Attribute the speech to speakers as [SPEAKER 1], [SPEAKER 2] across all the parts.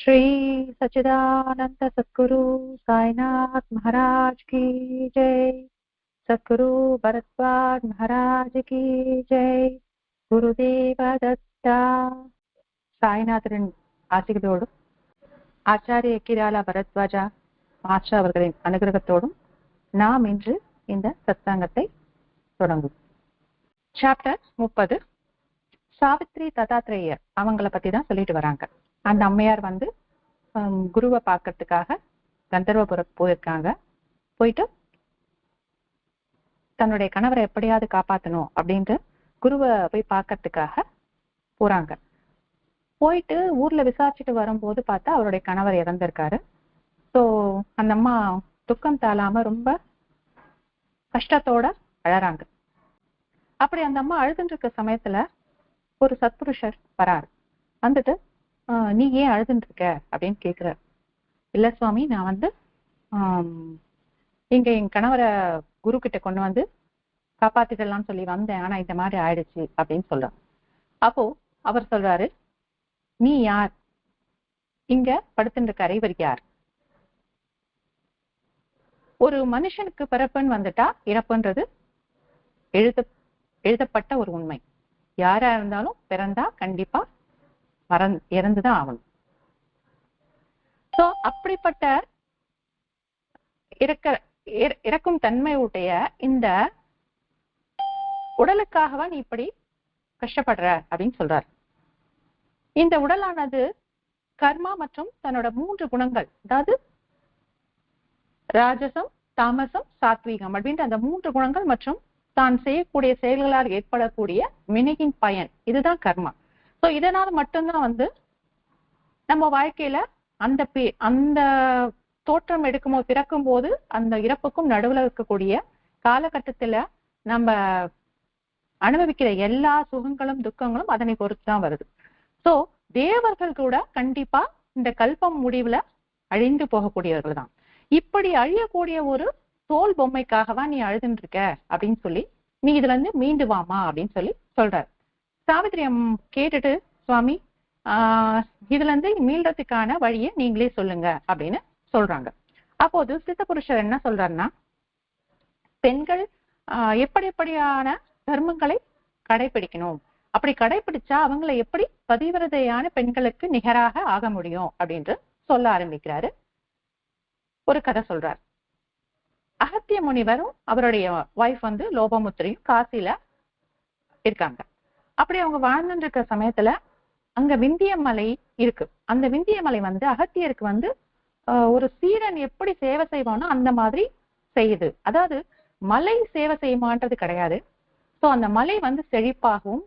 [SPEAKER 1] श्री सच्चिदानंद सद्गुरु साईनाथ महाराज की जय। सद्गुरु भरद्वाज महाराज की जय। குருதேவ தத்தா. சாய்நாதரின் ஆசிகளோடும் ஆச்சாரிய கிராலா பரத்வாஜா மாஸ்டர் அவர்களின் அனுகிரகத்தோடும் நாம் இன்று இந்த சத்சங்கத்தை தொடங்கும். சாப்டர் 30. சாவித்ரி தத்தாத்ரேயர் அவங்கள பத்தி தான் சொல்லிட்டு வராங்க. அந்த அம்மையார் குருவை பார்க்கறதுக்காக கந்தர்வபுரம் போயிருக்காங்க. போயிட்டு தன்னுடைய கணவரை எப்படியாவது காப்பாற்றணும் அப்படின்ட்டு குருவை போய் பார்க்கறதுக்காக போறாங்க. போயிட்டு ஊர்ல விசாரிச்சுட்டு வரும்போது பார்த்தா அவருடைய கணவர் இறந்திருக்காரு. ஸோ அந்த அம்மா துக்கம் தாழாம ரொம்ப கஷ்டத்தோட அழறாங்க. அப்படி அந்த அம்மா அழுதுட்டு இருக்க சமயத்துல ஒரு சத்புருஷர் வராரு. வந்துட்டு நீ ஏன் அழுதுட்டு இருக்க அப்படின்னு கேக்குறாரு. இல்ல சுவாமி, நான் இங்க என் கணவரை குரு கிட்ட கொண்டு வந்து காப்பாத்திடலாம்னு சொல்லி வந்தேன், ஆனா இந்த மாதிரி ஆயிடுச்சு அப்படின்னு சொல்றாரு. அப்போ அவர் சொல்றாரு, நீ யார்? இங்க படுத்துட்டு இருக்காரு இவர் யார்? ஒரு மனுஷனுக்கு பிறப்புன்னு வந்துட்டா இறப்புன்றது எழுதப்பட்ட ஒரு உண்மை. யாரா இருந்தாலும் பிறந்தா கண்டிப்பா இறந்துதான் ஆகணும். சோ அப்படிப்பட்ட இறக்கும் தன்மையுடைய இந்த உடலுக்காகவா நீ இப்படி கஷ்டப்படுற அப்படின்னு சொல்றாரு. இந்த உடலானது கர்மா மற்றும் தன்னோட 3 குணங்கள், அதாவது ராஜசம், தாமசம், சாத்வீகம் அப்படின்ற அந்த 3 குணங்கள் மற்றும் தான் செய்யக்கூடிய செயல்களால் ஏற்படக்கூடிய வினையின் பயன், இதுதான் கர்மா. சோ இதனால மட்டும்தான் நம்ம வாழ்க்கையில அந்த தோற்றம் எடுக்கும்போது, பிறக்கும் போது அந்த இறப்புக்கும் நடுவுல இருக்கக்கூடிய காலகட்டத்துல நம்ம அனுபவிக்கிற எல்லா சுகங்களும் துக்கங்களும் அதனை பொறுத்துதான் வருது. சோ தேவர்கள் கூட கண்டிப்பா இந்த கல்பம் முடிவுல அழிந்து போகக்கூடியவர்கள் தான். இப்படி அழியக்கூடிய ஒரு தோல் பொம்மைக்காகவா நீ அழுதுன்னு இருக்க அப்படின்னு சொல்லி, நீ இதுல இருந்து மீண்டு வாமா அப்படின்னு சொல்லி சொல்றாரு. சாவித்ரி கேட்டுட்டு, சுவாமி இதுல இருந்து மீள்றதுக்கான வழியை நீங்களே சொல்லுங்க அப்படின்னு சொல்றாங்க. அப்போது சித்த புருஷர் என்ன சொல்றாருன்னா, பெண்கள் எப்படியான தர்மங்களை கடைபிடிக்கணும், அப்படி கடைபிடிச்சா அவங்களை எப்படி பதிவிரதையான பெண்களுக்கு நிகராக ஆக முடியும் அப்படின்று சொல்ல ஆரம்பிக்கிறாரு. ஒரு கதை சொல்றார். அகத்திய முனிவரும் அவருடைய வைஃப் லோபமுத்திரையும் காசில இருக்காங்க. அப்படி அவங்க வாழ்ந்துட்டு இருக்க சமயத்துல அங்க விந்திய மலை இருக்கு. அந்த விந்திய மலை அகத்தியருக்கு ஒரு சீடன் எப்படி சேவை செய்வானோ அந்த மாதிரி செய்யுது. அதாவது மலை சேவை செய்யுமான்றது கிடையாது. சோ அந்த மலை செழிப்பாகவும்,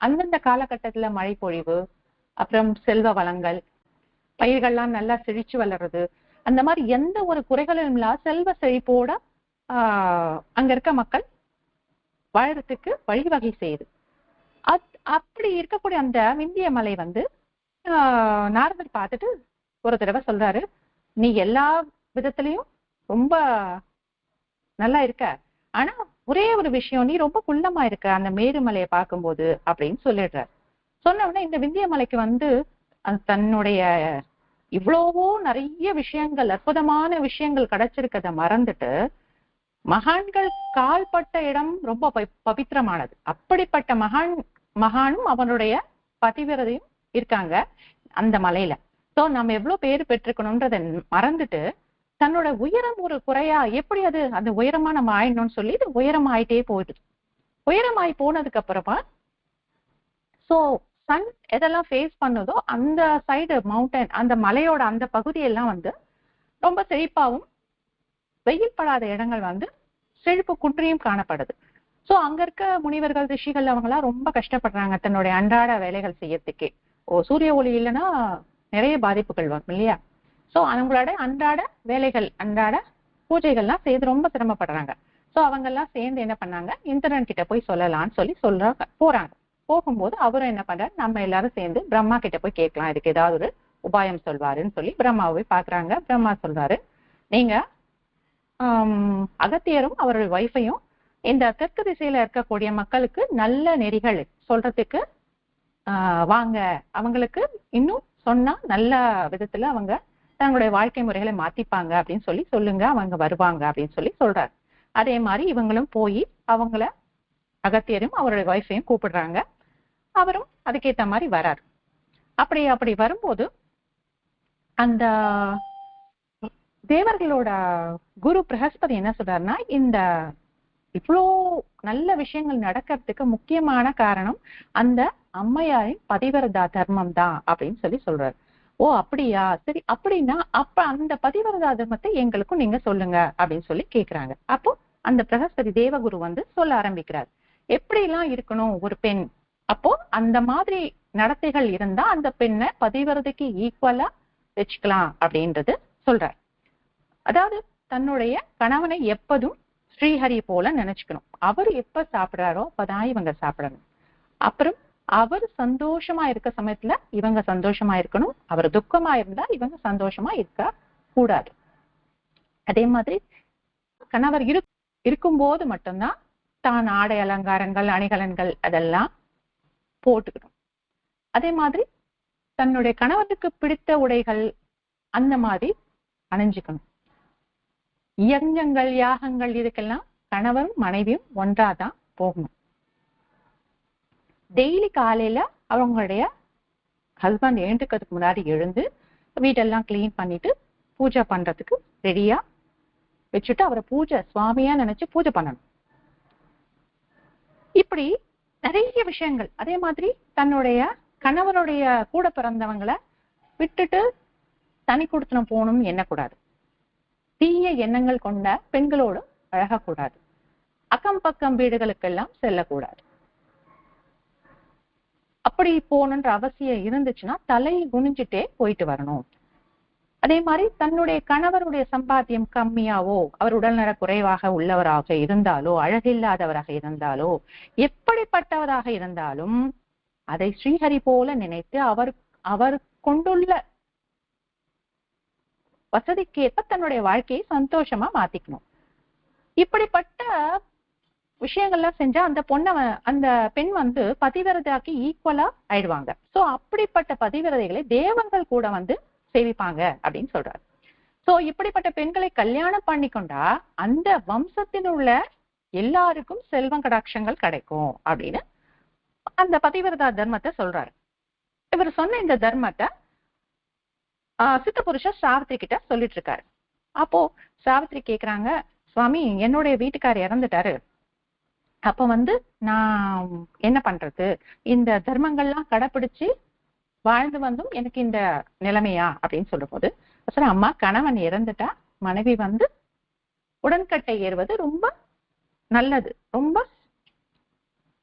[SPEAKER 1] அந்தந்த காலகட்டத்துல மழை பொழிவு, அப்புறம் செல்வ வளங்கள், பயிர்கள்லாம் நல்லா செழிச்சு வளர்றது, அந்த மாதிரி எந்த ஒரு குறைகளும் இல்லாத செல்வ செழிப்போட அங்க இருக்க மக்கள் வாழறதுக்கு வழிவகை செய்யுது. அப்படி இருக்கக்கூடிய அந்த விந்திய மலை நாரதர் பார்த்துட்டு ஒரு தடவை சொல்றாரு, நீ எல்லா விதத்திலையும் ரொம்ப நல்லா இருக்க, ஆனா ஒரே ஒரு விஷயம், நீ ரொம்ப குள்ளமா இருக்க அந்த மேருமலையை பார்க்கும்போது அப்படின்னு சொல்லிடுறாரு. சொன்ன உடனே இந்த விந்திய மலைக்கு தன்னுடைய இவ்வளவோ நிறைய விஷயங்கள், அற்புதமான விஷயங்கள் கிடைச்சிருக்கத மறந்துட்டு, மகான்கள் கால்பட்ட இடம் ரொம்ப பவித்திரமானது, அப்படிப்பட்ட மகானும் அவனுடைய பதிவிரதையும் இருக்காங்க அந்த மலையில. சோ நம்ம எவ்வளவு பேர் பெற்றுக்கணும்ன்றத மறந்துட்டு தன்னோட உயரம் ஒரு குறையா எப்படி அந்த உயரமா நம்ம ஆயிடணும்னு சொல்லி இது உயரமாயிட்டே போயிடுது. உயரமாயி போனதுக்கு அப்புறமா சோ சன் எதெல்லாம் ஃபேஸ் பண்ணுதோ அந்த சைடு மவுண்டன், அந்த மலையோட அந்த பகுதியெல்லாம் ரொம்ப செழிப்பாவும், வெயில் படாத இடங்கள் செழிப்பு குன்றியும் காணப்படுது. சோ அங்க இருக்க முனிவர்கள், ரிஷிகள் அவங்கெல்லாம் ரொம்ப கஷ்டப்படுறாங்க தன்னுடைய அன்றாட வேலைகள் செய்யறதுக்கே. சூரிய ஒளி இல்லைன்னா நிறைய பாதிப்புகள் வரும் இல்லையா? சோ அவங்களோட அன்றாட வேலைகள், அன்றாட பூஜைகள்லாம் செய்து ரொம்ப சிரமப்படுறாங்க. சோ அவங்க எல்லாம் சேர்ந்து என்ன பண்ணாங்க, இந்திரன் கிட்ட போய் சொல்லலாம்னு சொல்லி போறாங்க. போகும்போது அவரும் என்ன பண்றாரு, நம்ம எல்லாரும் சேர்ந்து பிரம்மா கிட்ட போய் கேட்கலாம், இதுக்கு ஏதாவது ஒரு உபாயம் சொல்வாருன்னு சொல்லி பிரம்மாவை போய் பாக்குறாங்க. பிரம்மா சொல்றாரு, நீங்க அகத்தியரும் அவருடைய வைஃபையும் இந்த தெற்கு திசையில இருக்கக்கூடிய மக்களுக்கு நல்ல நெறிகள் சொல்றதுக்கு வாங்க, அவங்களுக்கு இன்னும் சொன்னா நல்ல விதத்துல அவங்க தங்களுடைய வாழ்க்கை முறைகளை மாத்திப்பாங்க அப்படின்னு சொல்லி சொல்லுங்க, அவங்க வருவாங்க அப்படின்னு சொல்லி சொல்றாரு. அதே மாதிரி இவங்களும் போய் அவங்கள அகத்தியரும் அவருடைய வைஃபையும் கூப்பிடுறாங்க. அவரும் அதுக்கேத்த மாதிரி வராரு. அப்படி வரும்போது அந்த தேவர்களோட குரு பிரகஸ்பதி என்ன சொல்றாருன்னா, இந்த இவ்வளோ நல்ல விஷயங்கள் நடக்கிறதுக்கு முக்கியமான காரணம் அந்த அம்மையாரின் பதிவிரதா தர்மம் தான் அப்படின்னு சொல்லி சொல்றாரு. ஓ அப்படியா, சரி, அப்படின்னா அப்ப அந்த பதிவிரதா தர்மத்தை எங்களுக்கும் நீங்க சொல்லுங்க அப்படின்னு சொல்லி கேக்குறாங்க. அப்போ அந்த பிரகஸ்பதி தேவகுரு வந்து சொல்ல ஆரம்பிக்கிறார், எப்படி எல்லாம் இருக்கணும் ஒரு பெண். அப்போ அந்த மாதிரி நடத்தைகள் இருந்தா அந்த பெண்ணை பதிவிரதைக்கு ஈக்குவலா வச்சுக்கலாம் அப்படின்றது சொல்றார். அதாவது தன்னுடைய கணவனை எப்பதும் ஸ்ரீஹரி போல நினைச்சுக்கணும். அவர் எப்ப சாப்பிடுறாரோ அப்பதான் இவங்க சாப்பிடணும். அப்புறம் அவர் சந்தோஷமா இருக்க சமயத்துல இவங்க சந்தோஷமா இருக்கணும். அவர் துக்கமா இருந்தா இவங்க சந்தோஷமா இருக்க கூடாது. அதே மாதிரி கணவர் இருக்கும்போது மட்டும்தான் தான் ஆடை அலங்காரங்கள் அணிகலன்கள் அதெல்லாம் போட்டுக்கணும். அதே மாதிரி தன்னுடைய கணவருக்கு பிடித்த உடைகள் அந்த மாதிரி அணிஞ்சுக்கணும். யஜ்ஞங்கள் யாகங்கள் இதுக்கெல்லாம் கணவரும் மனைவியும் ஒன்றாதான் போகணும். டெய்லி காலையில அவங்களுடைய ஹஸ்பண்ட் எழுந்துக்கிறதுக்கு முன்னாடி எழுந்து வீட்டெல்லாம் கிளீன் பண்ணிட்டு பூஜை பண்றதுக்கு ரெடியா வச்சுட்டு அவரை பூஜை சுவாமியா நினைச்சு பூஜை பண்ணணும். இப்படி நிறைய விஷயங்கள். அதே மாதிரி தன்னுடைய கணவனுடைய கூட பிறந்தவங்களை விட்டுட்டு தனி கொடுத்தனம் போகணும் எண்ணக்கூடாது. தீய எண்ணங்கள் கொண்ட பெண்களோடு பழகக்கூடாது. அக்கம் பக்கம் வீடுகளுக்கெல்லாம் செல்லக்கூடாது. அப்படி போகணுன்ற அவசியம் இருந்துச்சுன்னா தலை குனிஞ்சிட்டே போயிட்டு வரணும். அதே மாதிரி தன்னுடைய கணவருடைய சம்பாத்தியம் கம்மியாவோ அவர் உடல்நல குறைவாக உள்ளவராக இருந்தாலோ அழகில்லாதவராக இருந்தாலோ எப்படிப்பட்டவராக இருந்தாலும் அதை ஸ்ரீஹரி போல நினைத்து அவர் கொண்டுள்ள வசதிக்கேற்ப தன்னுடைய வாழ்க்கையை சந்தோஷமா மாத்திக்கணும். இப்படிப்பட்ட விஷயங்கள்லாம் செஞ்சா அந்த பெண் வந்து பதிவிரதைக்கு ஈக்குவலா ஆயிடுவாங்க. சோ அப்படிப்பட்ட பதிவிரதைகளை தேவர்கள் கூட வந்து சேவிப்பாங்க அப்படின்னு சொல்றாரு. சோ இப்படிப்பட்ட பெண்களை கல்யாணம் பண்ணிக்கொண்டா அந்த வம்சத்தில் உள்ள எல்லாருக்கும் செல்வம் கடாட்சங்கள் கிடைக்கும் அப்படின்னு அந்த பதிவிரதா தர்மத்தை சொல்றாரு. இவர் சொன்ன இந்த தர்மத்தை சித்த புருஷர் சாவித்திரி கிட்ட சொல்லிட்டு இருக்காரு. அப்போ சாவித்திரி கேக்குறாங்க, சுவாமி என்னுடைய வீட்டுக்காரர் இறந்துட்டாரு, அப்ப வந்து நான் என்ன பண்றது, இந்த தர்மங்கள்லாம் கடைப்பிடிச்சு வாழ்ந்து வந்தும் எனக்கு இந்த நிலைமையா அப்படின்னு சொல்லும் போது சரி, அம்மா கணவன் இறந்துட்டா மனைவி வந்து உடன்கட்டை ஏறுவது ரொம்ப நல்லது, ரொம்ப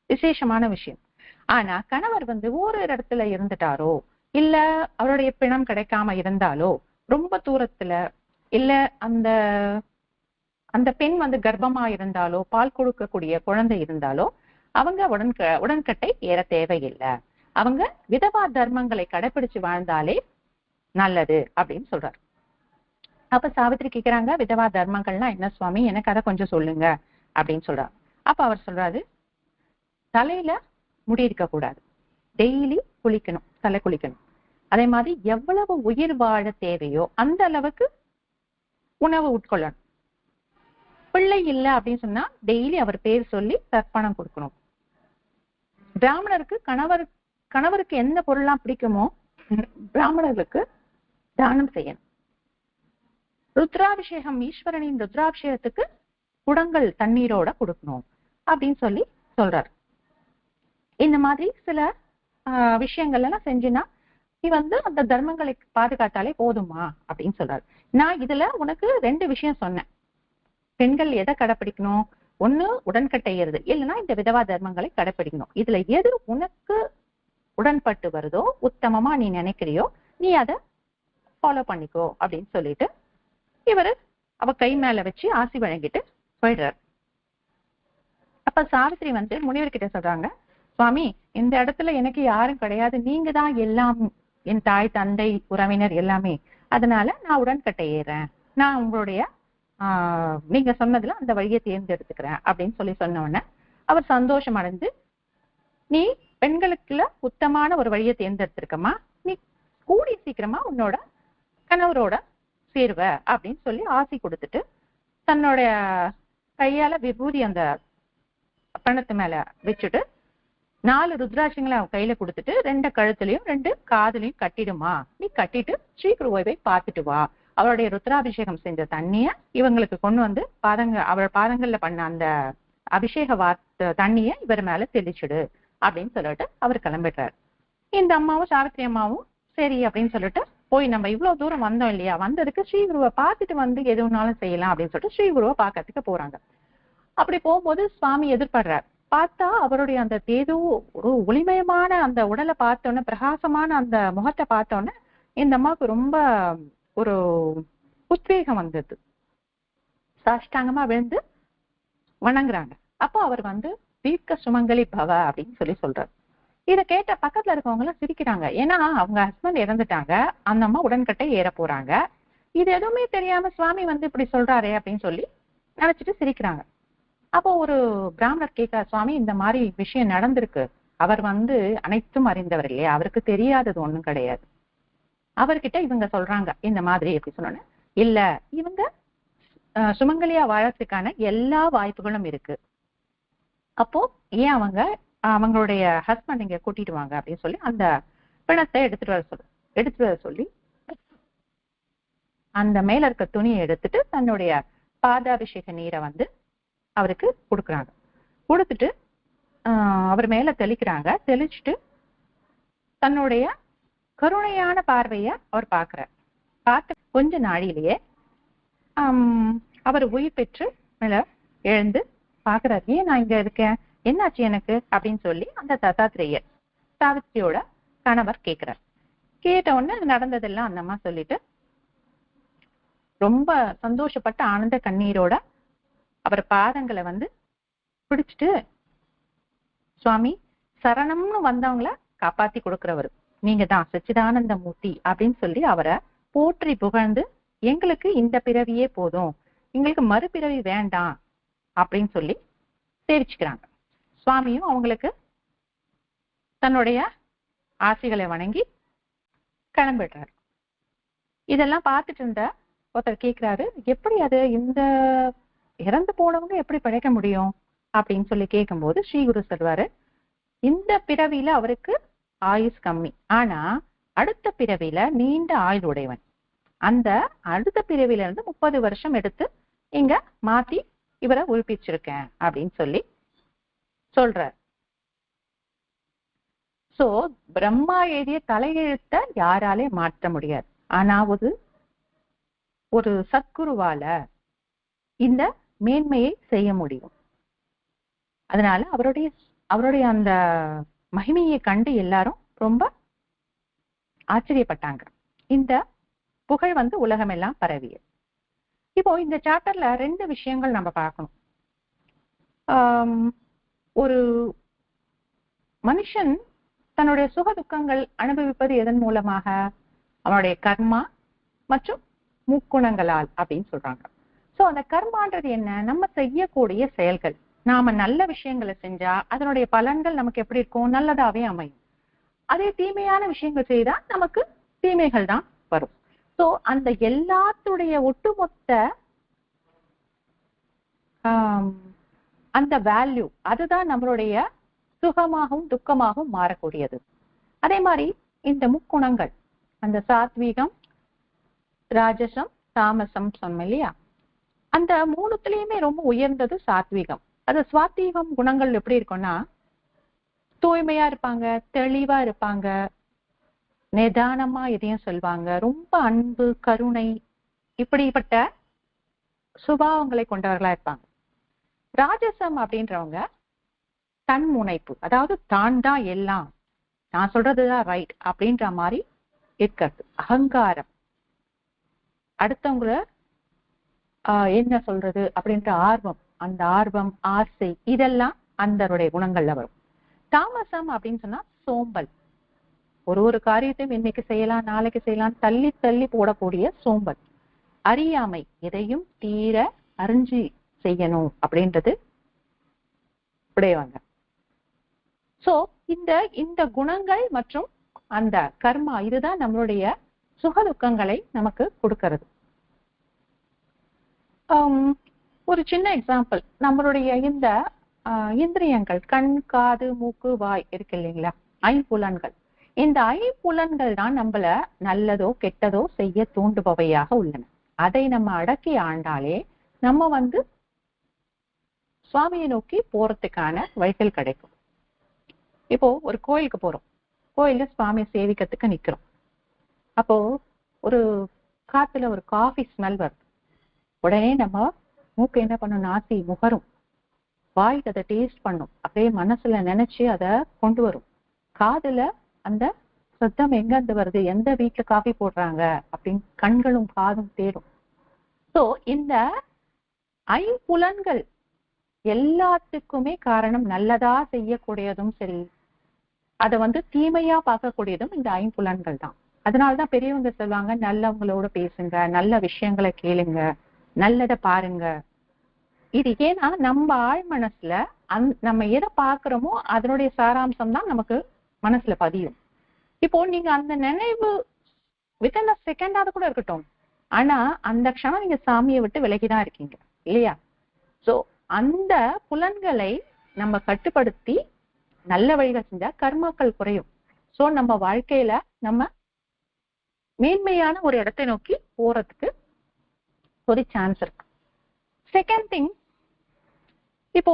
[SPEAKER 1] விசேஷமான விஷயம். ஆனா கணவர் வந்து ஒரு இடத்துல இருந்துட்டாரோ இல்ல அவருடைய பிணம் கிடைக்காம இருந்தாலோ ரொம்ப தூரத்துல இல்ல அந்த பெண் வந்து கர்ப்பமா இருந்தாலோ பால் கொடுக்கக்கூடிய குழந்தை இருந்தாலோ அவங்க உடன்கட்டை ஏற தேவையில்லை. அவங்க விதவா தர்மங்களை கடைபிடிச்சு வாழ்ந்தாலே நல்லது அப்படின்னு சொல்றாரு. அப்ப சாவித்திரி கேக்குறாங்க, விதவா தர்மங்கள்னா என்ன சுவாமி, எனக்கு அதை கொஞ்சம் சொல்லுங்க அப்படின்னு சொல்றாரு. அப்ப அவர் சொல்றாரு, தலையில முடி இருக்க கூடாது, டெய்லி குளிக்கணும், தலை குளிக்கணும். அதே மாதிரி எவ்வளவு உயிர் வாழ தேவையோ அந்த அளவுக்கு உணவு உட்கொள்ளணும். பிள்ளை இல்லை அப்படின்னு சொன்னா டெய்லி அவர் பேர் சொல்லி தர்ப்பணம் கொடுக்கணும். பிராமணருக்கு கணவருக்கு எந்த பொருள்லாம் பிடிக்குமோ பிராமணர்களுக்கு தானம் செய்யணும். ருத்ராபிஷேகம், ஈஸ்வரனின் ருத்ராபிஷேகத்துக்கு குடங்கள் தண்ணீரோட கொடுக்கணும் அப்படின்னு சொல்லி சொல்றாரு. இந்த மாதிரி சில விஷயங்கள் எல்லாம் செஞ்சுனா நீ வந்து அந்த தர்மங்களை பாதுகாத்தாலே போதுமா அப்படின்னு சொல்றாரு. நான் இதுல உனக்கு 2 விஷயம் சொன்னேன். பெண்கள் எதை கடைப்பிடிக்கணும், ஒண்ணு உடன்கட்டை ஏறுது, இல்லைன்னா இந்த விதவா தர்மங்களை கடைப்பிடிக்கணும். இதுல எது உனக்கு உடன்பட்டு வருதோ உத்தமமா நீ நினைக்கிறியோ நீ அதை ஃபாலோ பண்ணிக்கோ அப்படின்னு சொல்லிட்டு இவரு அவ கை மேல வச்சு ஆசி வழங்கிட்டு போயிடுறாரு. அப்ப சாவித்திரி வந்து முனிவர்கிட்ட சொல்றாங்க, சுவாமி இந்த இடத்துல எனக்கு யாரும் கிடையாது, நீங்க தான் எல்லாம், என் தாய் தந்தை உறவினர் எல்லாமே, அதனால நான் உடன்கட்டை ஏறேன், நான் உங்களுடைய நீங்க சொன்னதுல அந்த வழியை தேர்ந்தெடுத்துக்கிறேன் அப்படின்னு சொல்லி சொன்ன உடனே அவர் சந்தோஷம் அடைந்து, நீ பெண்களுக்குள்ள உத்தமான ஒரு வழியை தேர்ந்தெடுத்திருக்கமா, நீ கூடிய சீக்கிரமா உன்னோட கணவரோட சேருவ அப்படின்னு சொல்லி ஆசி கொடுத்துட்டு தன்னுடைய கையால விபூதி அந்த பணத்து மேல வச்சுட்டு 4 ருத்ராட்சங்களை அவன் கையில கொடுத்துட்டு 2 கழுத்துலயும் 2 காதுலயும் கட்டிடுமா, நீ கட்டிட்டு ஸ்ரீகுருவை போய் பார்த்துட்டு வா, அவருடைய ருத்ராபிஷேகம் செஞ்ச தண்ணிய இவங்களுக்கு கொண்டு வந்து அவர் பாதங்கள்ல பண்ண அந்த அபிஷேக தண்ணிய இவர் மேல தெளிச்சுடு அப்படின்னு சொல்லிட்டு அவர் கிளம்பிடுறாரு. இந்த அம்மாவும் சாவித்திரி அம்மாவும் சரி அப்படின்னு சொல்லிட்டு போய் நம்ம இவ்வளவு தூரம் வந்தோம் இல்லையா, வந்ததுக்கு ஸ்ரீகுருவை பார்த்துட்டு வந்து எது ஒன்னாலும் செய்யலாம் அப்படின்னு சொல்லிட்டு ஸ்ரீகுருவை பார்க்கறதுக்கு போறாங்க. அப்படி போகும்போது சுவாமி எதிர்படுறார். பார்த்தா அவருடைய அந்த ஏதோ ஒரு ஒளிமயமான அந்த உடலை பார்த்தோன்னே, பிரகாசமான அந்த முகத்தை பார்த்தோன்னே இந்த அம்மாவுக்கு ரொம்ப ஒரு உத்வேகம் வந்தது. சாஷ்டாங்கமா விழுந்து வணங்குறாங்க. அப்போ அவர் வந்து தீர்க்க சுமங்கலி பவ அப்படின்னு சொல்றாரு. இதை கேட்ட பக்கத்துல இருக்கவங்க எல்லாம் சிரிக்கிறாங்க. ஏன்னா அவங்க ஹஸ்பண்ட் இறந்துட்டாங்க, அந்த அம்மா உடன்கட்டை ஏற போறாங்க. இது எதுவுமே தெரியாம சுவாமி வந்து இப்படி சொல்றாரே அப்படின்னு சொல்லி நினைச்சிட்டு சிரிக்கிறாங்க. அப்போ ஒரு பிராமணர் கேட்க, சுவாமி இந்த மாதிரி விஷயம் நடந்திருக்கு, அவர் வந்து அனைத்தும் அறிந்தவர் இல்லையா, அவருக்கு தெரியாதது ஒண்ணும் கிடையாது, அவர்கிட்ட இவங்க சொல்றாங்க இந்த மாதிரி எப்படி சொன்னோன்னு, இல்ல இவங்க சுமங்கலியா வாழறதுக்கான எல்லா வாய்ப்புகளும் இருக்கு, அப்போ ஏன் அவங்களுடைய ஹஸ்பண்ட் இங்க கூட்டிட்டு வாங்க அப்படின்னு சொல்லி அந்த பிணத்தை எடுத்துட்டு வர சொல்லி அந்த மேல இருக்க துணியை எடுத்துட்டு தன்னுடைய பாதாபிஷேக நீரை வந்து அவருக்கு கொடுக்குறாங்க. கொடுத்துட்டு அவர் மேல தெளிக்கிறாங்க. தெளிச்சுட்டு தன்னுடைய கருணையான பார்வைய அவர் பார்க்கிறார். பார்த்து கொஞ்ச நாளிலேயே அவர் உயிர் பெற்று மேல எழுந்து பாக்குறாரு. ஏன் நான் இங்க இருக்கேன், என்னாச்சு எனக்கு அப்படின்னு சொல்லி அந்த தத்தாத்திரேயர் சாவித்திரியோட கணவர் கேட்கிறார். கேட்ட உடனே நடந்ததெல்லாம் அந்த அம்மா சொல்லிட்டு ரொம்ப சந்தோஷப்பட்ட ஆனந்த கண்ணீரோட அவர் பாதங்களை வந்து பிடிச்சிட்டு, சுவாமி சரணம்னு வந்தவங்களை காப்பாத்தி கொடுக்கிறவர் நீங்க தான், சச்சிதானந்த மூர்த்தி அப்படின்னு சொல்லி அவரை போற்றி புகழ்ந்து, எங்களுக்கு இந்த பிறவியே போதும், எங்களுக்கு மறுபிறவி வேண்டாம் அப்படின்னு சொல்லி சேவிச்சுக்கிறாங்க. சுவாமியும் அவங்களுக்கு தன்னுடைய ஆசைகளை வணங்கி கிளம்பிடுறாரு. இதெல்லாம் பார்த்துட்டு இருந்த ஒருத்தர் கேட்கிறாரு, எப்படி அது இந்த இறந்து போனவங்க எப்படி பிழைக்க முடியும் அப்படின்னு சொல்லி கேட்கும்போது ஸ்ரீகுரு சொல்வாரு, இந்த பிறவியில அவருக்கு ஆயுஸ் கம்மி, ஆனா அடுத்த பிறவியில நீண்ட ஆயுள் உடையவன், அந்த அடுத்த பிறவில இருந்து 30 வருஷம் எடுத்து இங்க மாத்தி இவரை உயிர்ப்பிச்சிருக்கேன் அப்படின்னு சொல்லி சொல்றார். சோ பிரம்மா எழுதிய தலையெழுத்த யாராலே மாற்ற முடியாது, ஆனா ஒரு சத்குருவால இந்த மேன்மையை செய்ய முடியும். அதனால அவருடைய அந்த மகிமையை கண்டு எல்லாரும் ரொம்ப ஆச்சரியப்பட்டாங்க. இந்த புகழ் வந்து உலகம் எல்லாம் பரவியது. இப்போ இந்த சாப்டர்ல 2 விஷயங்கள் நம்ம பார்க்கணும். ஒரு மனுஷன் தன்னுடைய சுக துக்கங்கள் அனுபவிப்பது எதன் மூலமாக, அவனுடைய கர்மா மற்றும் முக்குணங்களால் அப்படின்னு சொல்றாங்க. சோ அந்த கர்மான்றது என்ன, நம்ம செய்யக்கூடிய செயல்கள். நாம நல்ல விஷயங்களை செஞ்சா அதனுடைய பலன்கள் நமக்கு எப்படி இருக்கும், நல்லதாவே அமையும். அதே தீமையான விஷயங்கள் செய்தா நமக்கு தீமைகள் தான் வரும். சோ அந்த எல்லாத்துடைய ஒட்டுமொத்த அந்த வேல்யூ அதுதான் நம்மளுடைய சுகமாகவும் துக்கமாகவும் மாறக்கூடியது. அதே மாதிரி இந்த முக்குணங்கள், அந்த சாத்வீகம், ராஜசம், தாமசம் சொன்னோம் இல்லையா, அந்த 3த்துலயுமே ரொம்ப உயர்ந்தது சாத்வீகம். அது சாத்வீகம் குணங்கள் எப்படி இருக்கும்னா, தூய்மையா இருப்பாங்க, தெளிவா இருப்பாங்க, நிதானமா எதையும் சொல்வாங்க, ரொம்ப அன்பு, கருணை, இப்படிப்பட்ட சுபாவங்களை கொண்டவர்களா இருப்பாங்க. ராஜசம் அப்படின்றவங்க தன்முனைப்பு, அதாவது தான் தான் எல்லாம், நான் சொல்றதுதான் ரைட் அப்படின்ற மாதிரி இருக்கிறது. அகங்காரம், அடுத்தவங்கள என்ன சொல்றது அப்படின்ற ஆர்வம், அந்த ஆர்வம், ஆசை, இதெல்லாம் அந்தருடைய குணங்கள்ல வரும். தாமசம் அப்படின்னு சொன்னா சோம்பல், ஒரு காரியத்தையும் இன்னைக்கு செய்யலாம் நாளைக்கு செய்யலாம் தள்ளி தள்ளி போடக்கூடிய சோம்பல். அறியாமை, எதையும் தீர அறிஞ்சு செய்யணும் அப்படின்றது உடையவங்க. சோ இந்த குணங்கள் மற்றும் அந்த கர்மா இதுதான் நம்மளுடைய சுக துக்கங்களை நமக்கு கொடுக்கிறது. ஒரு சின்ன எக்ஸாம்பிள், நம்மளுடைய இந்த இந்திரியங்கள் கண், காது, மூக்கு, வாய் இருக்கு இல்லைங்களா, ஐம்புலன்கள். இந்த ஐம்புலன்கள் தான் நம்மள நல்லதோ கெட்டதோ செய்ய தூண்டுபவையாக உள்ளன. அதை நம்ம அடக்கி ஆண்டாலே நம்ம சுவாமியை நோக்கி போறதுக்கான வழிகள் கிடைக்கும். இப்போ ஒரு கோயிலுக்கு போறோம், கோயில்ல சுவாமியை சேவிக்கிறதுக்கு நிக்கிறோம். அப்போ ஒரு காத்துல ஒரு காஃபி ஸ்மெல் வருது. உடனே நம்ம மூக்கு என்ன பண்ணும், நாசி முகரும், வாய்க்கு அதை டேஸ்ட் பண்ணும், அப்படியே மனசுல நினைச்சு அதை கொண்டு வரும். காதுல அந்த சத்தம் எங்க இருந்து வருது, எந்த வீட்டுல காஃபி போடுறாங்க அப்படின்னு கண்களும் காதும் தேடும். சோ இந்த ஐம்புலன்கள் எல்லாத்துக்குமே காரணம் நல்லதா செய்யக்கூடியதும் சரி, அதை தீமையா பார்க்கக்கூடியதும் இந்த ஐம்புலன்கள் தான். அதனாலதான் பெரியவங்க சொல்லுவாங்க, நல்லவங்களோட பேசுங்க, நல்ல விஷயங்களை கேளுங்க, நல்லதை பாருங்க. இது ஏன்னா நம்ம ஆழ் மனசுல நம்ம எதை பாக்குறோமோ அதனுடைய சாராம்சம் தான் நமக்கு மனசுல பதியும். இப்போ நீங்க அந்த நினைவு வித்தின் அ செகண்டாவது கூட இருக்கட்டும், ஆனா அந்த க்ஷணம் நீங்க சாமியை விட்டு விலகிதான் இருக்கீங்க இல்லையா? சோ அந்த புலன்களை நம்ம கட்டுப்படுத்தி நல்ல வழிகள் செஞ்சா கர்மாக்கள் குறையும். சோ நம்ம வாழ்க்கையில நம்ம மேன்மையான ஒரு இடத்தை நோக்கி போறதுக்கு ஒரு சான்ஸ் இருக்கு. செகண்ட் திங், இப்போ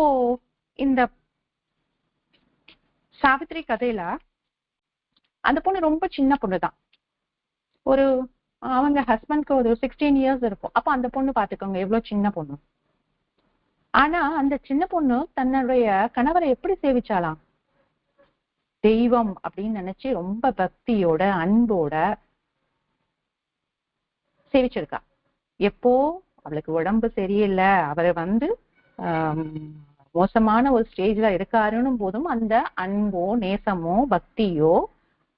[SPEAKER 1] இந்த சாவித்திரி கதையில அந்த பொண்ணு ரொம்ப சின்ன பொண்ணுதான். அவங்க ஹஸ்பண்ட்க்கு ஒரு 16 இயர்ஸ் இருக்கும். அப்ப அந்த பொண்ணு பாத்துக்கோங்க எவ்வளவு சின்ன பொண்ணு. ஆனா அந்த சின்ன பொண்ணு தன்னுடைய கணவரை எப்படி சேவிச்சாலாம், தெய்வம் அப்படின்னு நினைச்சு ரொம்ப பக்தியோட அன்போட சேவிச்சிருக்கா. எப்போ அவளுக்கு உடம்பு சரியில்லை, அவரை மோசமான ஒரு ஸ்டேஜ்ல இருக்காருன்னு போதும் அந்த அன்போ நேசமோ பக்தியோ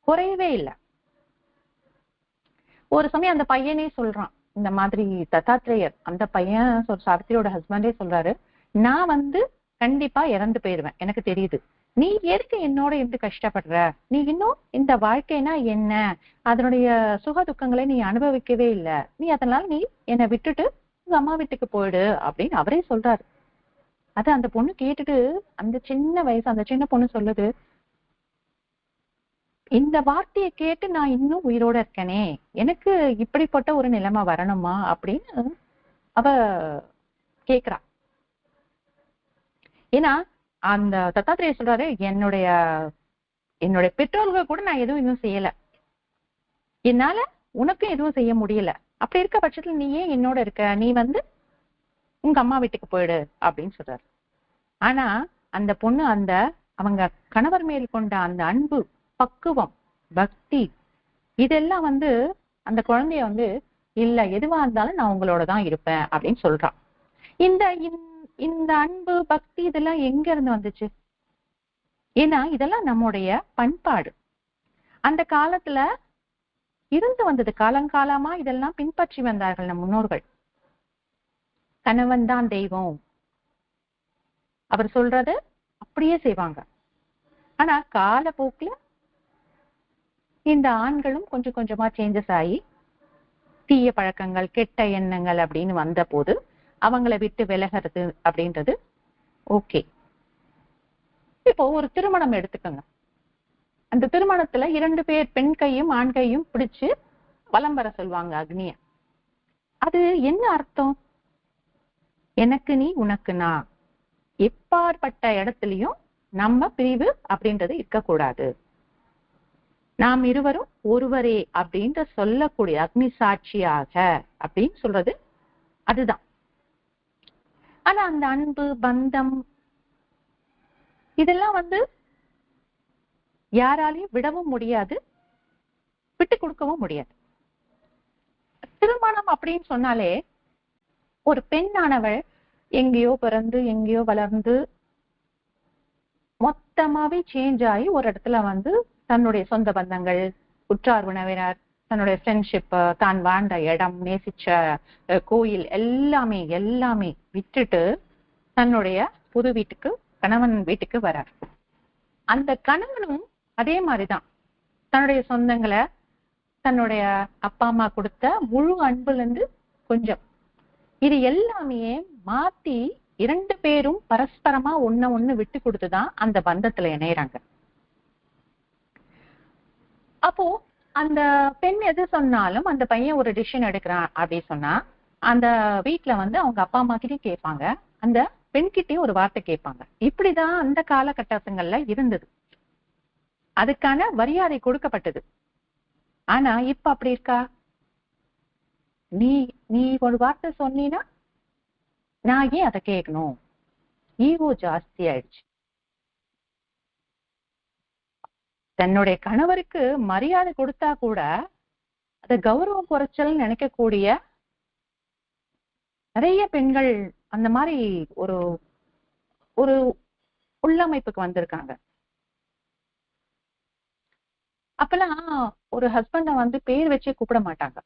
[SPEAKER 1] குறையவே இல்லை. ஒரு சமயம் அந்த பையனே சொல்றான், இந்த மாதிரி தத்தாத்ரேயர் அந்த பையன் சாவித்திரியோட ஹஸ்பண்டே சொல்றாரு, நான் கண்டிப்பா இறந்து போயிருவேன், எனக்கு தெரியுது, நீ எதுக்கு என்னோட இருந்து கஷ்டப்படுற, நீ இன்னும் இந்த வாழ்க்கைனா என்ன, அதனுடைய சுக துக்கங்களை நீ அனுபவிக்கவே இல்லை, நீ அதனால நீ என்னை விட்டுட்டு உங்க அம்மா வீட்டுக்கு போயிடு அப்படின்னு அவரே சொல்றாரு. அது அந்த பொண்ணு கேட்டுட்டு, அந்த சின்ன வயசு அந்த சின்ன பொண்ணு சொல்லுது, இந்த வார்த்தையை கேட்டு நான் இன்னும் உயிரோட இருக்கனே, எனக்கு இப்படிப்பட்ட ஒரு நிலைமை வரணுமா அப்படின்னு அவ கேக்குறா. ஏன்னா அந்த தத்தாத்திரேயர் சொல்றாரு, என்னுடைய பெற்றோர்கள் கூட நான் எதுவும் இன்னும் செய்யல, என்னால உனக்கும் எதுவும் செய்ய முடியல, அப்படி இருக்க பட்சத்துல நீ ஏன் என்னோட இருக்க, நீ உங்க அம்மா வீட்டுக்கு போயிடு அப்படின்னு சொல்றாரு. ஆனா அந்த பொண்ணு அவங்க கணவர் மேல் கொண்ட அந்த அன்பு, பக்குவம், பக்தி இதெல்லாம் அந்த குழந்தைய இல்ல எதுவா இருந்தாலும் நான் உங்களோட தான் இருப்பேன் அப்படின்னு சொல்றான். இந்த அன்பு பக்தி இதெல்லாம் எங்க இருந்து வந்துச்சு? ஏன்னா இதெல்லாம் நம்முடைய பண்பாடு, அந்த காலத்துல இருந்து வந்தது, காலங்காலமா இதெல்லாம் பின்பற்றி வந்தார்கள் நம் முன்னோர்கள். கணவன் தான் தெய்வம், அவர் சொல்றது அப்படியே செய்வாங்க. ஆனா காலப்போக்குல இந்த ஆண்களும் கொஞ்சம் கொஞ்சமா சேஞ்சஸ் ஆகி தீய பழக்கங்கள் கெட்ட எண்ணங்கள் அப்படின்னு வந்த போது அவங்களை விட்டு விலகிறது அப்படின்றது ஓகே. இப்போ ஒரு திருமணம் எடுத்துக்கோங்க, அந்த திருமணத்துல 2 பேர் பெண் கையும் ஆண் கையும் பிடிச்சு வலம் வர சொல்லுவாங்க அக்னிய. அது என்ன அர்த்தம்? எனக்கு நீ உனக்கு நான், எப்பாற்பட்ட இடத்துலயும் நம்ம பிரிவு அப்படின்றது இருக்கக்கூடாது, நாம் இருவரும் ஒருவரே அப்படின்ற சொல்லக்கூடிய அக்னி சாட்சியாக அப்படின்னு சொல்றது அதுதான். ஆனா அந்த அன்பு பந்தம் இதெல்லாம் யாராலையும் விடவும் முடியாது, விட்டு கொடுக்கவும் முடியாது. திருமணம் அப்படின்னு சொன்னாலே ஒரு பெண்ணானவள் எங்கேயோ பிறந்து எங்கேயோ வளர்ந்து மொத்தமாவே சேஞ்ச் ஆகி ஒரு இடத்துல தன்னுடைய சொந்த பந்தங்கள், உற்றார் உறவினர், தன்னுடைய ஃப்ரெண்ட்ஷிப், தான் வாழ்ந்த இடம், நேசிச்ச கோயில் எல்லாமே எல்லாமே விட்டுட்டு தன்னுடைய புது வீட்டுக்கு கணவன் வீட்டுக்கு வரார். அந்த கணவனும் அதே மாதிரிதான் தன்னுடைய சொந்தங்களை, தன்னுடைய அப்பா அம்மா கொடுத்த முழு அன்புல இருந்து கொஞ்சம், இது எல்லாமே மாத்தி 2 பேரும் பரஸ்பரமா ஒண்ணு விட்டு கொடுத்துதான் அந்த பந்தத்துல இணையறாங்க. அப்போ அந்த பெண் எது சொன்னாலும் அந்த பையன் ஒரு டிசிஷன் எடுக்கிறான் அப்படி சொன்னா அந்த வீட்டுல அவங்க அப்பா அம்மா கிட்டயும் கேட்பாங்க, அந்த பெண்கிட்டயும் ஒரு வார்த்தை கேட்பாங்க. இப்படிதான் அந்த காலகட்டங்கள்ல இருந்தது. அதுக்கான மரியாதை கொடுக்கப்பட்டது. ஆனா இப்ப அப்படி இருக்கா? நீ நீ ஒரு வார்த்தை சொன்னீனா நான் ஏன் அதை கேட்கணும்? ஈகோ ஜாஸ்தி ஆயிடுச்சு. தன்னுடைய கணவருக்கு மரியாதை கொடுத்தா கூட அதை கௌரவம் குறைச்சல் நினைக்கக்கூடிய நிறைய பெண்கள் அந்த மாதிரி ஒரு ஒரு உள்ளமைப்புக்கு வந்திருக்காங்க. அப்பெல்லாம் ஒரு ஹஸ்பண்ட பேர் வச்சே கூப்பிட மாட்டாங்க.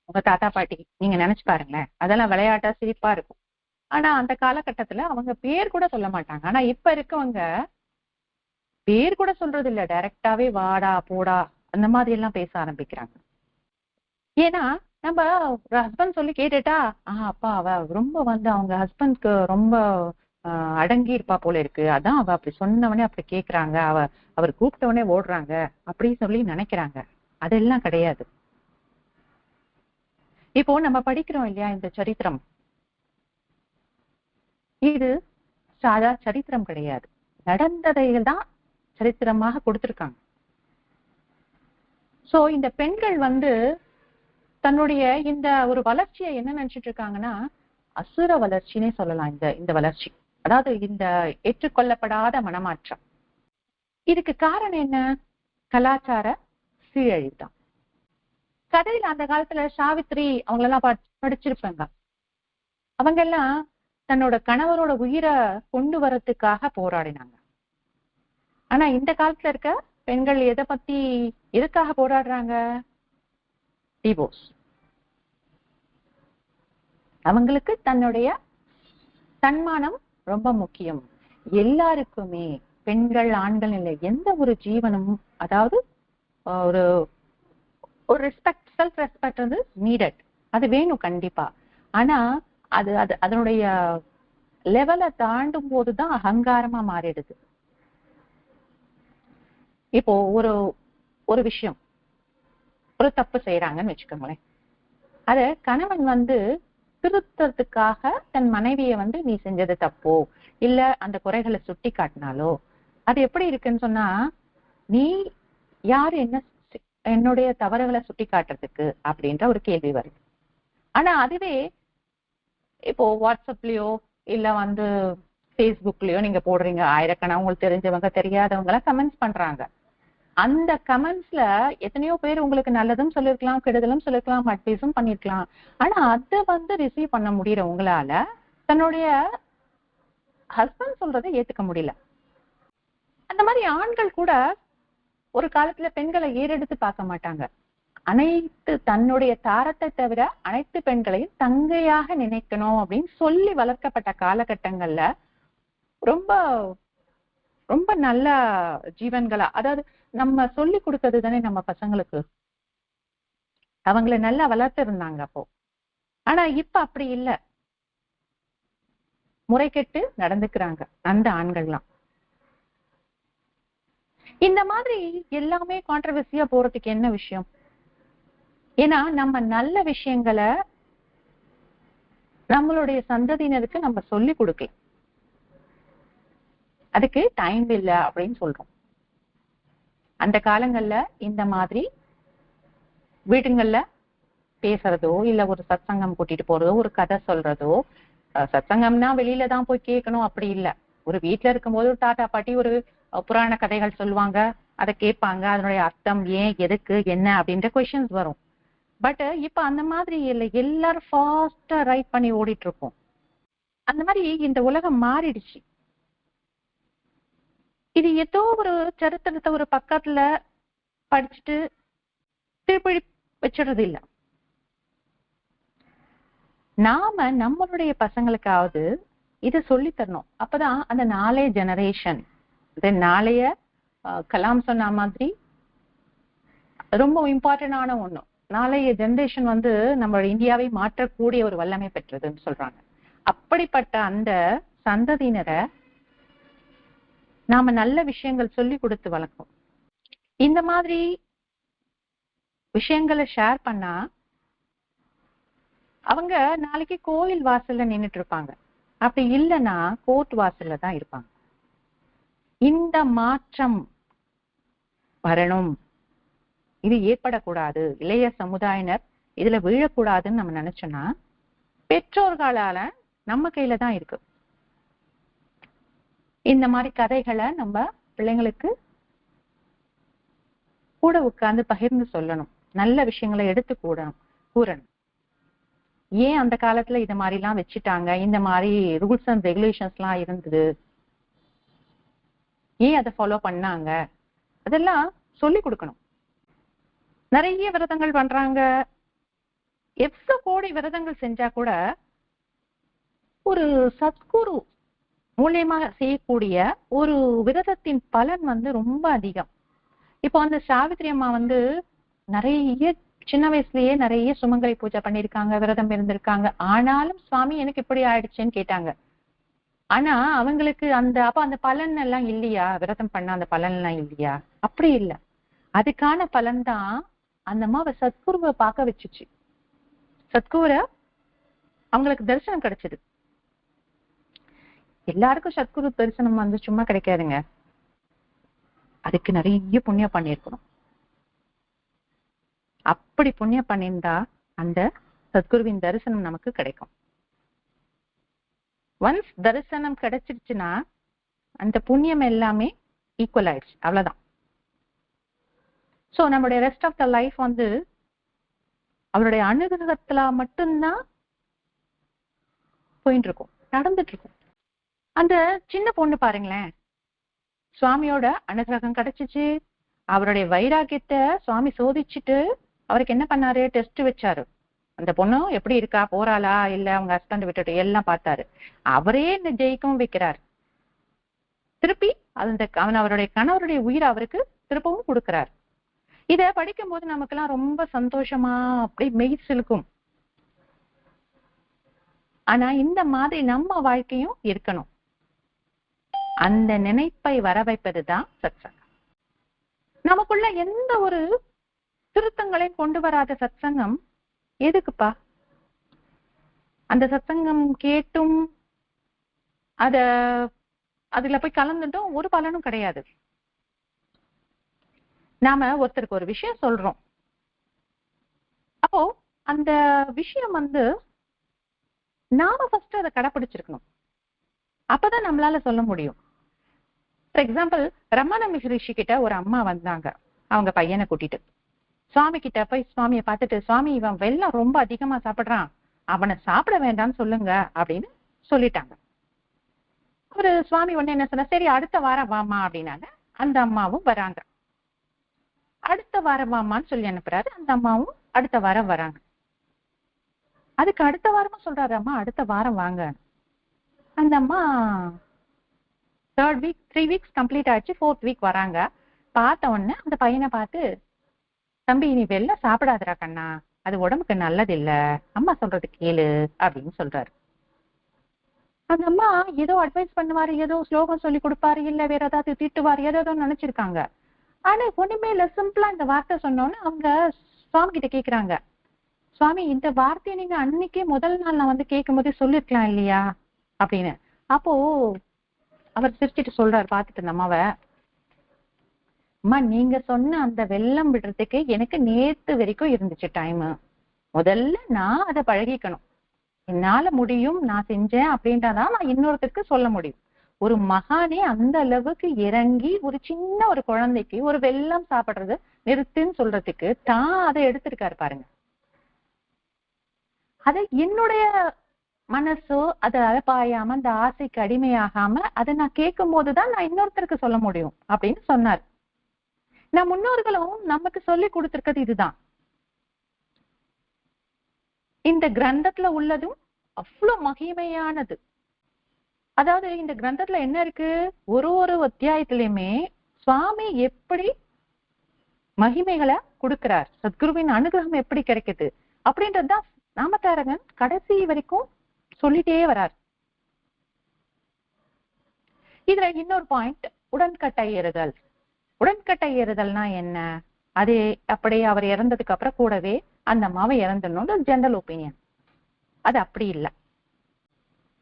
[SPEAKER 1] உங்க தாத்தா பாட்டி நீங்க நினைச்சு பாருங்களேன், அதெல்லாம் விளையாட்டா சிரிப்பா இருக்கும். ஆனா அந்த காலகட்டத்துல அவங்க பேர் கூட சொல்ல மாட்டாங்க. ஆனா இப்ப இருக்கவங்க பேர் கூட சொல்றது இல்ல, டைரக்டாவே வாடா போடா அந்த மாதிரி எல்லாம் பேச ஆரம்பிக்கிறாங்க. ஏன்னா நம்ம ஒரு ஹஸ்பண்ட் சொல்லி கேட்டுட்டா, அப்பா அவ ரொம்ப அவங்க ஹஸ்பண்ட்க்கு ரொம்ப அடங்கி இருப்பா போல இருக்கு, அதான் அவ அப்படி சொன்னவனே அப்படி கேக்குறாங்க, அவர் கூப்பிட்டவனே ஓடுறாங்க அப்படின்னு சொல்லி நினைக்கிறாங்க. அதெல்லாம் கிடையாது. இப்போ நம்ம படிக்கிறோம் இல்லையா இந்த சரித்திரம், இது சாதா சரித்திரம் கிடையாது, நடந்ததைகள் தான் சரித்திரமாக கொடுத்திருக்காங்க. சோ இந்த பெண்கள் தன்னுடைய இந்த ஒரு வளர்ச்சியை என்ன நினைச்சிட்டு இருக்காங்கன்னா அசுர வளர்ச்சினே சொல்லலாம். இந்த வளர்ச்சி, அதாவது இந்த ஏற்றுக்கொள்ளப்படாத மனமாற்றம். இதுக்கு காரணம் என்ன? கலாச்சார சீரழிவுதான். கதையில அந்த காலத்துல சாவித்திரி அவங்களெல்லாம் படிச்சிருப்பாங்க. அவங்க எல்லாம் தன்னோட கணவரோட உயிரை கொண்டு வரத்துக்காக போராடினாங்க. ஆனா இந்த காலத்துல இருக்க பெண்கள் எதுக்காக போராடுறாங்க? டிவோர்ஸ். அவங்களுக்கு தன்னுடைய தன்மானம் ரொம்ப முக்கியம். எல்லாருக்குமே, பெண்கள் ஆண்கள் இல்லை, எந்த ஒரு ஜீவனும், அதாவது ஒரு ஒரு ரெஸ்பெக்ட், செல்ஃப் ரெஸ்பெக்ட் நீடட், அது வேணும் கண்டிப்பா. ஆனா அதனுடைய லெவலை தாண்டும் போதுதான் அகங்காரமா மாறிடுது. இப்போ ஒரு விஷயம், ஒரு தப்பு செய்யறாங்கன்னு வச்சுக்கோங்களேன், அத கணவன் திருத்தறதுக்காக தன் மனைவியை நீ செஞ்சது தப்போ இல்ல அந்த குறைகளை சுட்டி காட்டினாலோ அது எப்படி இருக்குன்னு சொன்னா, நீ யாரு என்னுடைய தவறுகளை சுட்டி காட்டுறதுக்கு அப்படின்ற ஒரு கேள்வி வருது. ஆனா அதுவே இப்போ வாட்ஸ்அப்லயோ இல்ல பேஸ்புக்லயோ நீங்க போடுறீங்க, ஆயிரக்கணா உங்களுக்கு தெரிஞ்சவங்க தெரியாதவங்க எல்லாம் கமெண்ட்ஸ் பண்றாங்க. அந்த கமெண்ட்ஸ்ல எத்தனையோ பேர் உங்களுக்கு நல்லதும் சொல்லிருக்கலாம், கெடுதலும் சொல்லிருக்கலாம், அட்வைஸும் பண்ணிருக்கலாம். ஆனா அதை ரிசீவ் பண்ண முடியற உங்களால தன்னுடைய ஹஸ்பண்ட் சொல்றதை ஏத்துக்க முடியல. அந்த மாதிரி ஆண்கள் கூட ஒரு காலத்துல பெண்களை ஏறெடுத்து பார்க்க மாட்டாங்க. தன்னுடைய தாரத்தை தவிர அனைத்து பெண்களையும் தங்கையாக நினைக்கணும் அப்படின்னு சொல்லி வளர்க்கப்பட்ட காலகட்டங்கள்ல ரொம்ப ரொம்ப நல்ல ஜீவன்களா, அதாவது நம்ம சொல்லி கொடுத்தது தானே நம்ம பசங்களுக்கு, அவங்களை நல்லா வளர்த்து இருந்தாங்க அப்போ. ஆனா இப்ப அப்படி இல்ல, முறை கெட்டு நடந்துக்கிறாங்க அந்த ஆண்கள்லாம். இந்த மாதிரி எல்லாமே கான்ட்ரவர்சியா போறதுக்கு என்ன விஷயம்? ஏன்னா நம்ம நல்ல விஷயங்களை நம்மளுடைய சந்ததியினருக்கு நம்ம சொல்லி கொடுக்கல, அதுக்கு டைம் இல்ல அப்படின்னு சொல்றோம். அந்த காலங்கள்ல இந்த மாதிரி வீடுங்கள்ல பேசுறதோ இல்ல ஒரு சத்சங்கம் கூட்டிட்டு போறதோ ஒரு கதை சொல்றதோ, சத்சங்கம்னா வெளியில தான் போய் கேட்கணும் அப்படி இல்ல, ஒரு வீட்டுல இருக்கும்போது ஒரு தாத்தா பாட்டி ஒரு புராண கதைகள் சொல்லுவாங்க, அதை கேட்பாங்க, அதனுடைய அர்த்தம் ஏன் எதுக்கு என்ன அப்படின்ற கொஸ்டின்ஸ் வரும். பட் இப்ப அந்த மாதிரி இல்லை, எல்லாரும் ஃபாஸ்டா ரைட் பண்ணி ஓடிட்டு இருக்கோம். அந்த மாதிரி இந்த உலகம் மாறிடுச்சு. இது ஏதோ ஒரு சரித்திரத்தை ஒரு பக்கத்துல படிச்சுட்டு திருப்பி வச்சிடுறது இல்ல. நாம நம்மளுடைய பசங்களுக்காவது இதை சொல்லி தரணும். அப்பதான் அந்த நாளைய ஜெனரேஷன், நாளைய கலாம் சொன்ன மாதிரி ரொம்ப இம்பார்ட்டன்டான ஒண்ணு. நாளைய ஜெனரேஷன் வந்து நம்ம இந்தியாவை மாற்றக்கூடிய ஒரு வல்லமை பெற்றதுன்னு சொல்றாங்க. அப்படிப்பட்ட அந்த சந்ததியினரை நாம நல்ல விஷயங்கள் சொல்லி கொடுத்து வளர்க்கணும். இந்த மாதிரி விஷயங்களை ஷேர் பண்ணா அவங்க நாளைக்கு கோயில் வாசல்ல நின்னுட்டு இருப்பாங்க. அப்படி இல்லைன்னா கோர்ட் வாசல்ல தான் இருப்பாங்க. இந்த மாற்றம் வரணும், இது ஏற்படக்கூடாது, இளைய சமுதாயினர் இதுல வீழக்கூடாதுன்னு நம்ம நினைச்சோம்னா பெற்றோர்களால நம்ம கையில தான் இருக்கு. இந்த மாதிரி கதைகளை நம்ம பிள்ளைங்களுக்கு கூட உட்கார்ந்து பகிர்ந்து சொல்லணும், நல்ல விஷயங்களை எடுத்து கூறணும். ஏன் அந்த காலத்துல இந்த மாதிரி எல்லாம் வச்சுட்டாங்க, இந்த மாதிரி ரூல்ஸ் அண்ட் ரெகுலேஷன்ஸ் எல்லாம் இருந்தது, ஏன் அதை ஃபாலோ பண்ணாங்க, அதெல்லாம் சொல்லி கொடுக்கணும். நிறைய விரதங்கள் பண்றாங்க, எவ்வளவு கோடி விரதங்கள் செஞ்சா கூட ஒரு சத்குரு மூலியமாக செய்யக்கூடிய ஒரு விரதத்தின் பலன் வந்து ரொம்ப அதிகம். இப்போ அந்த சாவித்திரி அம்மா வந்து நிறைய சின்ன வயசுலயே நிறைய சுமங்கலி பூஜை பண்ணிருக்காங்க, விரதம் இருந்திருக்காங்க. ஆனாலும் சுவாமி எனக்கு இப்படி ஆயிடுச்சுன்னு கேட்டாங்க. ஆனா அவங்களுக்கு அப்ப அந்த பலன் எல்லாம் இல்லையா, விரதம் பண்ண அந்த பலன் எல்லாம் இல்லையா? அப்படி இல்லை. அதுக்கான பலன் தான் அந்த அம்மாவை சத்குருவை பார்க்க வச்சுச்சு. சத்குரு அவங்களுக்கு தரிசனம் கிடைச்சது. எல்லாருக்கும் சத்குரு தரிசனம் வந்து சும்மா கிடைக்காதுங்க, அதுக்கு நிறைய புண்ணியம் பண்ணிருக்கணும். அப்படி புண்ணியம் பண்ணியிருந்தா அந்த சத்குருவின் தரிசனம் நமக்கு கிடைக்கும். ஒன்ஸ் தரிசனம் கிடைச்சிருச்சுன்னா அந்த புண்ணியம் எல்லாமே ஈக்குவல் ஆயிடுச்சு, அவ்வளவுதான். சோ நம்மளுடைய ரெஸ்ட் ஆஃப் த லைஃப் வந்து அவருடைய அனுகிரகத்துல மட்டும்தான் போயிட்டு இருக்கும், நடந்துட்டு இருக்கும். அந்த சின்ன பொண்ணு பாருங்களேன், சுவாமியோட அனுகிரகம் கிடைச்சிச்சு, அவருடைய வைராக்கியத்தை சுவாமி சோதிச்சுட்டு அவருக்கு என்ன பண்ணாரு, டெஸ்ட் வச்சாரு. அந்த பொண்ணு எப்படி இருக்கா, போறாளா இல்ல அவங்க ஹஸ்பண்ட் விட்டுட்டு எல்லாம் பார்த்தாரு. அவரே இந்த ஜெயிக்கவும் வைக்கிறார். திருப்பி அவருடைய கணவருடைய உயிரை அவருக்கு திருப்பவும் கொடுக்கிறார். இத படிக்கும் போது நமக்கு எல்லாம் ரொம்ப சந்தோஷமா அப்படி மெய் சிலுக்கும். ஆனா இந்த மாதிரி நம்ம வாழ்க்கையும் இருக்கணும். அந்த நினைப்பை வர வைப்பதுதான் சத்சங்கம். நமக்குள்ள எந்த ஒரு திருத்தங்களையும் கொண்டு வராத சத்சங்கம் எதுக்குப்பா? அந்த சத்சங்கம் கேட்டும் அதுல போய் கலந்துட்டும் ஒரு பலனும் கிடையாது. நாம ஒருத்தருக்கு ஒரு விஷயம் சொல்றோம், அப்போ அந்த விஷயம் வந்து நாம ஃபர்ஸ்ட் அதை கடைப்பிடிச்சிருக்கணும், அப்பதான் நம்மளால சொல்ல முடியும். ஃபார் எக்ஸாம்பிள், ரமண மகரிஷி கிட்ட ஒரு அம்மா வந்தாங்க, அவங்க பையனை கூட்டிட்டு. சுவாமி கிட்ட போய் சுவாமியை பார்த்துட்டு, சுவாமி இவன் வெள்ளம் ரொம்ப அதிகமா சாப்பிடுறான், அவனை சாப்பிட வேண்டாம்னு சொல்லுங்க அப்படின்னு சொல்லிட்டாங்க. ஒரு சுவாமி ஒண்ணு என்ன சொன்ன, சரி அடுத்த வாரம் வாமா அப்படின்னாங்க. அந்த அம்மாவும் வராங்க. அடுத்த வாரம் வாமான்னு சொல்லி அனுப்புறாரு. அந்த அம்மாவும் அடுத்த வாரம் வராங்க. அதுக்கு அடுத்த வாரமும் சொல்றாரு, அம்மா அடுத்த வாரம் வாங்க. அந்த அம்மா 3rd week 3 weeks கம்ப்ளீட் ஆச்சு, 4th week வராங்க. பார்த்த உடனே அந்த பையனை பார்த்து, தம்பி நீ வெளில சாப்பிடாதரா கண்ணா, அது உடம்புக்கு நல்லது இல்ல, அம்மா சொல்றது கேளு அப்படின்னு சொல்றாரு. அந்த அம்மா ஏதோ அட்வைஸ் பண்ணுவாரு, ஏதோ ஸ்லோகம் சொல்லி கொடுப்பாரு, இல்ல வேற ஏதாவது திட்டுவாரு, ஏதோ நினைச்சிருக்காங்க. ஆனா ஒண்ணுமே இல்ல, சிம்பிளா இந்த வார்த்தை சொன்னோன்னு அவங்க சுவாமி கிட்ட கேக்குறாங்க, சுவாமி இந்த வார்த்தையை நீங்க அன்னைக்கே முதல் நாள் நான் வந்து கேட்கும் போதே சொல்லிருக்கலாம் இல்லையா அப்படின்னு. அப்போ அவர் சிரிச்சிட்டு சொல்றாரு பார்த்துட்டு இந்த அம்மாவை, அம்மா நீங்க சொன்ன அந்த வெள்ளம் விடுறதுக்கு எனக்கு நேத்து வரைக்கும் இருந்துச்சு டைம். முதல்ல நான் அதை பழகிக்கணும், என்னால முடியும் நான் செஞ்சேன் அப்படின்றதான் நான் இன்னொருத்தருக்கு சொல்ல முடியும். ஒரு மகானே அந்த அளவுக்கு இறங்கி ஒரு சின்ன ஒரு குழந்தைக்கு ஒரு வெள்ளம் சாப்பிடுறது நிறுத்துன்னு சொல்றதுக்கு தான் அதை எடுத்திருக்காரு பாருங்க. அதை என்னுடைய மனசோ அதை அழப்பாயாம அந்த ஆசைக்கு அடிமையாகாம அதை நான் கேட்கும் போதுதான் நான் இன்னொருத்தருக்கு சொல்ல முடியும் அப்படின்னு சொன்னார். நான் முன்னோர்களும் நமக்கு சொல்லி கொடுத்திருக்கிறது இதுதான். இந்த கிரந்தத்துல உள்ளதும் அவ்வளவு மகிமையானது. அதாவது இந்த கிரந்தத்துல என்ன இருக்கு, ஒரு ஒரு அத்தியாயத்திலயுமே சுவாமி எப்படி மகிமைகளை கொடுக்கிறார். சத்குருவின் அனுகிரகம் எப்படி கிடைக்குது அப்படின்றதுதான் நாமதாரகன் கடைசி வரைக்கும் சொல்லிட்டே வரார். இதுல இன்னொரு பாயிண்ட், உடன்கட்டை ஏறுதல். உடன்கட்டை ஏறுதல்னா என்ன? அது அப்படியே அவர் இறந்ததுக்கு அப்புறம் கூடவே அந்த அம்மாவை இறந்துடணும்னு ஜெனரல் ஒப்பீனியன். அது அப்படி இல்லை.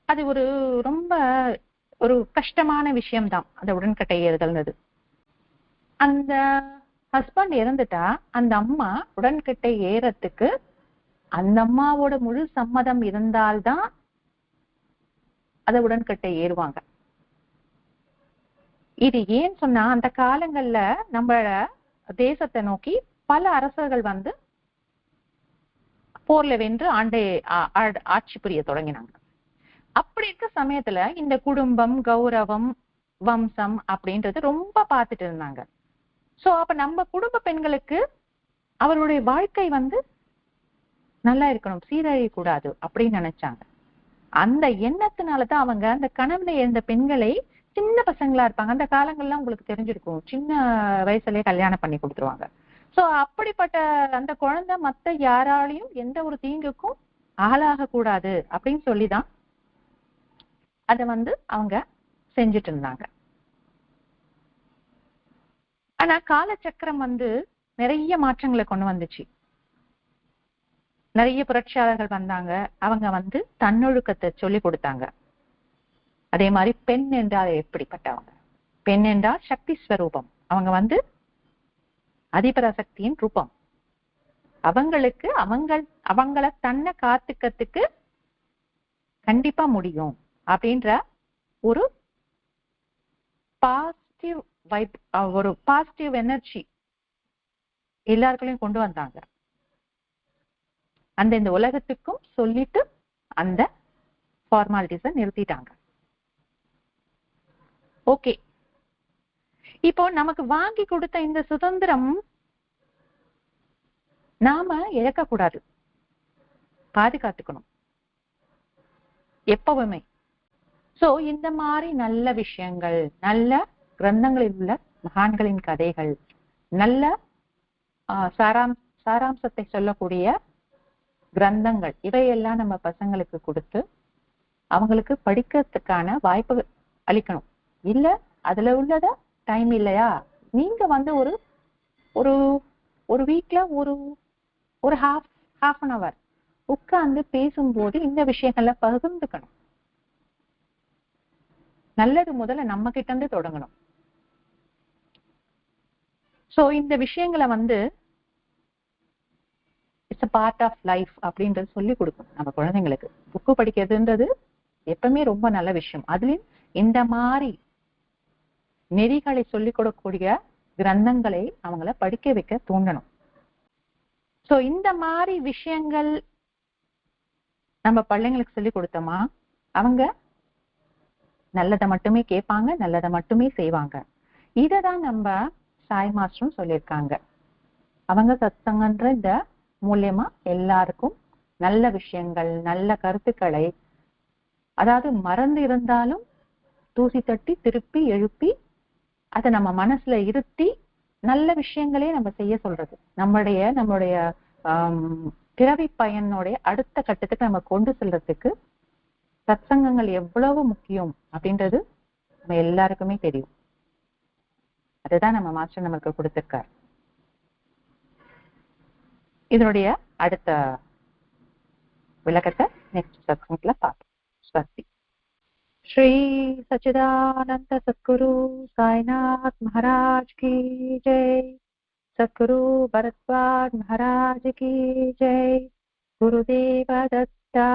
[SPEAKER 1] அது ஒரு ரொம்ப ஒரு கஷ்டமான விஷயம்தான் அந்த உடன்கட்டை ஏறுதல்ன்றது. அந்த ஹஸ்பண்ட் இறந்துட்டா அந்த அம்மா உடன்கட்டை ஏறத்துக்கு அந்த அம்மாவோட முழு சம்மதம் இருந்தால்தான் அதை உடன்கட்டை ஏறுவாங்க. இது ஏன் சொன்னா, அந்த காலங்கள்ல நம்ம தேசத்தை நோக்கி பல அரசர்கள் வந்து போர்ல வென்று ஆட்சி புரிய தொடங்கினாங்க. அப்படி இருக்க சமயத்துல இந்த குடும்பம், கௌரவம், வம்சம் அப்படின்றது ரொம்ப பார்த்துட்டு இருந்தாங்க. சோ அப்ப நம்ம குடும்ப பெண்களுக்கு அவருடைய வாழ்க்கை வந்து நல்லா இருக்கணும், சீரழியக்கூடாது அப்படின்னு நினைச்சாங்க. அந்த எண்ணத்தினாலதான் அவங்க அந்த கணவனை இழந்த பெண்களை, சின்ன பசங்களா இருப்பாங்க அந்த காலங்கள்லாம் உங்களுக்கு தெரிஞ்சிருக்கும், சின்ன வயசுலயே கல்யாணம் பண்ணி கொடுத்துருவாங்க. சோ அப்படிப்பட்ட அந்த குழந்தை மத்த யாராலையும் எந்த ஒரு தீங்குக்கும் ஆளாக கூடாது அப்படின்னு சொல்லிதான் அத வந்து அவங்க செஞ்சுட்டு இருந்தாங்க. ஆனா காலச்சக்கரம் வந்து நிறைய மாற்றங்களை கொண்டு வந்துச்சு. நிறைய புரட்சியாளர்கள் வந்தாங்க. அவங்க வந்து தன்னொழுக்கத்தை சொல்லி கொடுத்தாங்க. அதே மாதிரி பெண் என்றால் எப்படிப்பட்டவங்க? பெண் என்றால் சக்தி ஸ்வரூபம். அவங்க வந்து அதிபராசக்தியின் ரூபம். அவங்களுக்கு அவங்கள தன்னை காத்துக்கிறதுக்கு கண்டிப்பா முடியும் அப்படின்ற ஒரு பாசிட்டிவ் வைப், ஒரு பாசிட்டிவ் எனர்ஜி எல்லாருக்குள்ளயும் கொண்டு வந்தாங்க. அந்த இந்த உலகத்துக்கும் சொல்லிட்டு அந்த ஃபார்மாலிட்டிஸை நிறுத்திட்டாங்க. ஓகே, இப்போ நமக்கு வாங்கி கொடுத்த இந்த சுதந்திரம் நாம இழக்க கூடாது, பாதுகாத்துக்கணும் எப்பவுமே. சோ இந்த மாதிரி நல்ல விஷயங்கள், நல்ல கிரந்தங்களில் உள்ள மகான்களின் கதைகள், நல்ல சாராம்சத்தை சொல்லக்கூடிய கிரந்தங்கள், இவையெல்லாம் நம்ம பசங்களுக்கு கொடுத்து அவங்களுக்கு படிக்கிறதுக்கான வாய்ப்பு அளிக்கணும். இல்ல அதுல உள்ளத டைம் இல்லையா, நீங்க வந்து ஒரு ஒரு ஒரு வீக்ல ஒரு ஹாஃப் அன் அவர் உட்கார்ந்து பேசும்போது இந்த விஷயங்கள்ல பகிர்ந்துக்கணும். நல்லது முதல்ல நம்ம கிட்ட இருந்து தொடங்கணும். சோ இந்த விஷயங்களை வந்து it's a part of life அப்படின்றது சொல்லி கொடுக்கணும் நம்ம குழந்தைங்களுக்கு. புக்கு படிக்கிறதுன்றது எப்பவுமே ரொம்ப நல்ல விஷயம். அதுலயும் இந்த மாதிரி நெறிகளை சொல்லிக் கொடுக்கக்கூடிய கிரந்தங்களை அவங்கள படிக்க வைக்க தூண்டணும். சோ இந்த மாதிரி விஷயங்கள் நம்ம பிள்ளைங்களுக்கு சொல்லி கொடுத்தோமா அவங்க நல்லதை மட்டுமே கேட்பாங்க, நல்லதை மட்டுமே செய்வாங்க. இததான் நம்ம சாய் மாஸ்டரும் சொல்லியிருக்காங்க. அவங்க சத்சங்கன்ற இந்த மூலியமா எல்லாருக்கும் நல்ல விஷயங்கள், நல்ல கருத்துக்களை, அதாவது மறந்து இருந்தாலும் தூசி தட்டி திருப்பி எழுப்பி அதை நம்ம மனசுல இருத்தி நல்ல விஷயங்களே நம்ம செய்ய சொல்றது. நம்மளுடைய பிறவி பயனுடைய அடுத்த கட்டத்துக்கு நம்ம கொண்டு செல்றதுக்கு சத்சங்கங்கள் எவ்வளவு முக்கியம் அப்படின்றது நம்ம எல்லாருக்குமே தெரியும். அதுதான் நம்ம மாஸ்டர் நமக்கு கொடுத்திருக்கார். இதனுடைய அடுத்த விளக்கத்தை நெக்ஸ்ட் சத்சங்கத்துல பார்ப்போம். ஸ்வஸ்தி. श्री सच्चिदानंद सद्गुरु साईनाथ महाराज की जय। सद्गुरु भरद्वाज महाराज की जय। गुरुदेव दत्ता।